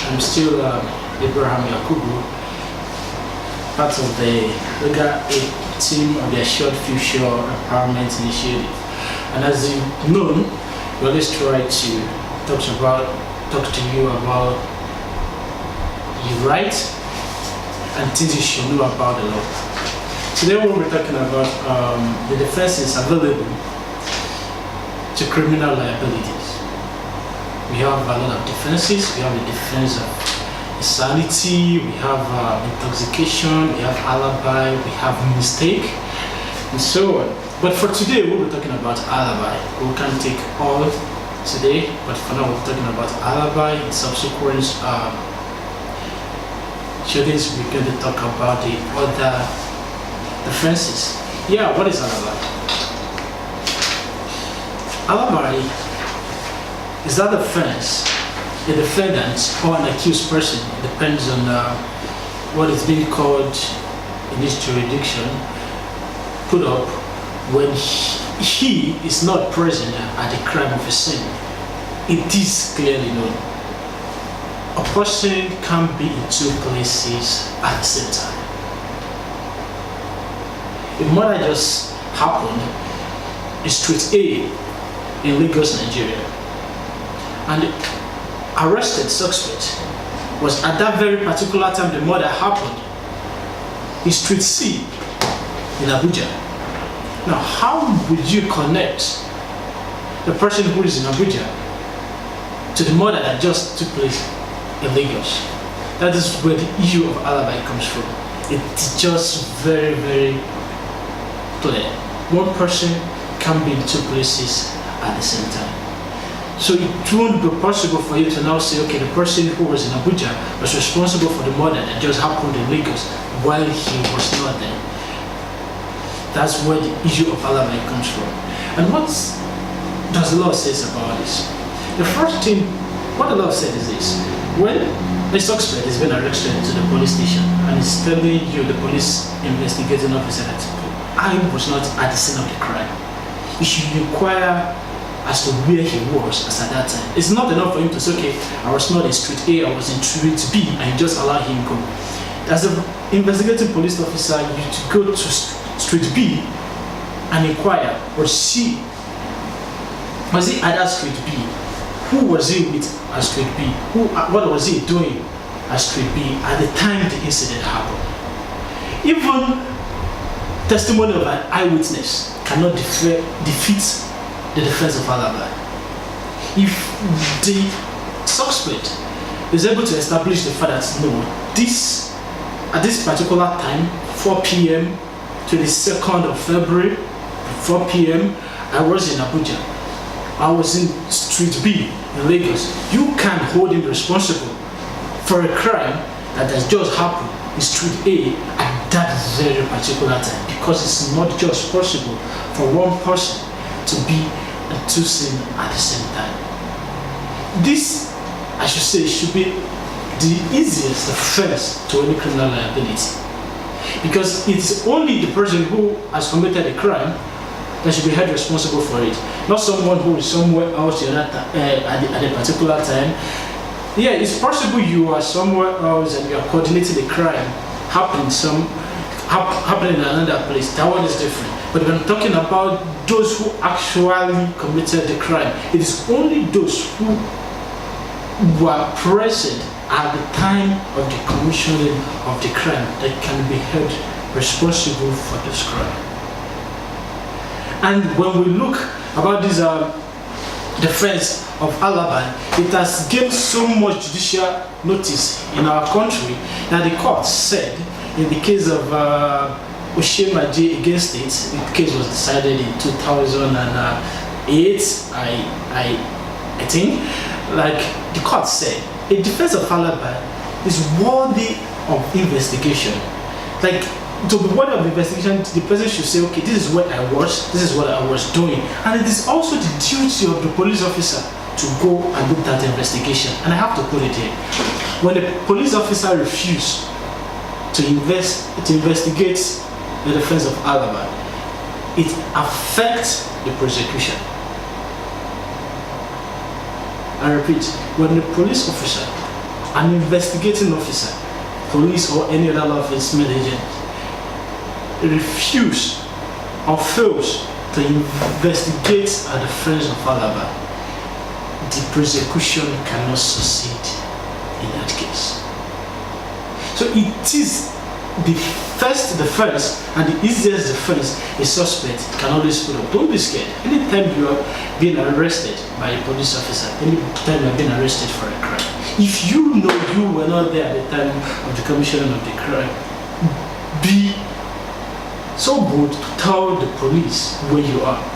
I'm still Abraham Yakubu, part of the legal aid team of the Assured Future Empowerment Initiative. And as you've known, we always try to talk to you about your rights and things you should know about the law. Today we'll be talking about the defenses available to criminal liabilities. We have a lot of defenses. We have the defense of insanity, we have intoxication, we have alibi, we have mistake, and so on. But for today, we'll be talking about alibi. We can't take all today, but for now, we're talking about alibi. In subsequent shootings, we're going to talk about the other defenses. Yeah, what is alibi? Alibi is that defense the defendant or an accused person, depends on what is being called in this jurisdiction, put up when he is not present at the crime of a sin. It is clearly known. A person can be in two places at the same time. A murder just happened in Street A in Lagos, Nigeria, and arrested suspect was at that very particular time the murder happened in Street C in Abuja. Now, how would you connect the person who is in Abuja to the murder that just took place in Lagos? That is where the issue of alibi comes from. It's just very, very clear. One person can be in two places at the same time. So it won't be possible for you to now say, okay, the person who was in Abuja was responsible for the murder that just happened in Lagos while he was not there. That's where the issue of alibi comes from. And what does the law say about this? The first thing, what the law said is this: when a suspect is being arrested to the police station and is telling you, the police investigating officer, that I was not at the scene of the crime, you should inquire as to where he was as at that time. It's not enough for him to say, okay, I was not in Street A, I was in Street B, and you just allow him go. As an investigating police officer, you to go to Street B and inquire, was he at that Street B? Who was he with at Street B? What was he doing at Street B at the time the incident happened? Even testimony of an eyewitness cannot defeat the defense of alibi. If the suspect is able to establish the fact that no, at this particular time, 4 p.m. 22nd of February, 4 p.m., I was in Abuja, I was in Street B in Lagos, you can hold him responsible for a crime that has just happened in Street A at that very particular time, because it's not just possible for one person to be and two sins at the same time. This, I should say, should be the easiest defense to any criminal liability, because it's only the person who has committed a crime that should be held responsible for it, not someone who is somewhere else at a particular time. Yeah, it's possible you are somewhere else and you are coordinating the crime happening in another place. That one is different. But when I'm talking about those who actually committed the crime, it is only those who were present at the time of the commissioning of the crime that can be held responsible for this crime. And when we look about this defense of alibi, it has gained so much judicial notice in our country that the court said in the case of Oshemaji against it, the case was decided in 2008, I think, like the court said, a defense of alibi is worthy of investigation. Like, to be worthy of investigation, the person should say, okay, this is where I was, this is what I was doing. And it is also the duty of the police officer to go and do that investigation. And I have to put it here. When the police officer refuses to investigate the defense of alibi, it affects the prosecution. I repeat, when the police officer an investigating officer, police or any other law enforcement agent, refuse or fails to investigate at the friends of Alibi, the prosecution cannot succeed in that case. So it is the first defense and the easiest defense a suspect can always put up. Don't be scared. Anytime you are being arrested by a police officer, anytime you are being arrested for a crime, if you know you were not there at the time of the commission of the crime, be so good to tell the police where you are.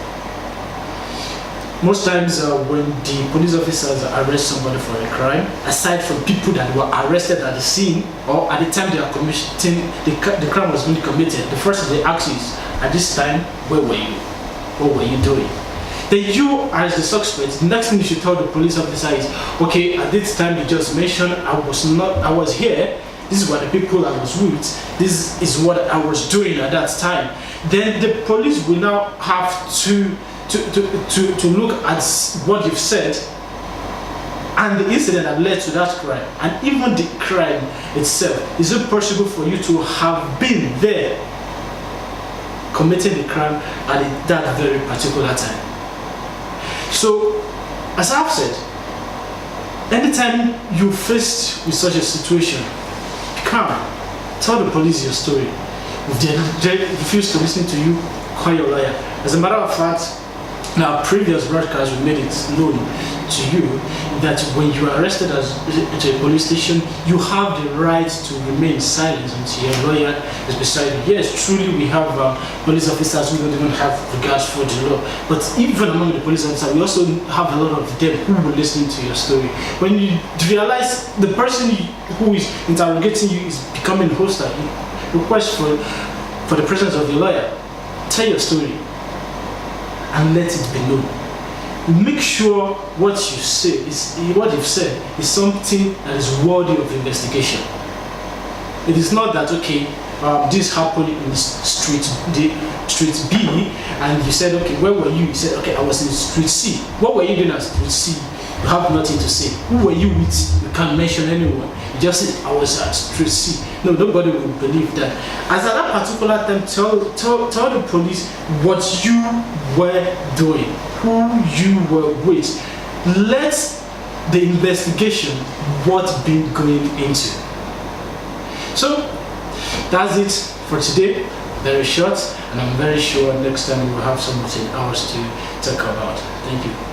Most times when the police officers arrest somebody for a crime, aside from people that were arrested at the scene or at the time they are committing the crime was being committed, the first thing they ask is, at this time, where were you? What were you doing? Then you, as the suspect, the next thing you should tell the police officer is, okay, at this time you just mentioned I was here, this is what the people I was with, this is what I was doing at that time. Then the police will now have to look at what you've said and the incident that led to that crime, and even the crime itself. Is it possible for you to have been there committing the crime at that very particular time? So, as I've said, anytime you're faced with such a situation, come, tell the police your story. If they refuse to listen to you, call your lawyer. As a matter of fact, in our previous broadcast, we made it known to you that when you are arrested at a police station, you have the right to remain silent until your lawyer is beside you. Yes, truly we have police officers who don't even have regards for the law, but even among the police officers, we also have a lot of them who will listen to your story. When you realize the person who is interrogating you is becoming hostile, request for the presence of your lawyer, tell your story and let it be known. Make sure what you say what you've said is something that is worthy of investigation. It is not that okay, this happened in street B, and you said, okay, where were you? You said, okay, I was in street C. What were you doing at street C? You have nothing to say. Who were you with? You can't mention anyone. You just said, I was at street C. No, nobody will believe that. As at that particular time, tell the police what you were doing, who you were with. Let the investigation what's been going into. So that's it for today. Very short, and I'm very sure next time we will have something else to talk about. Thank you.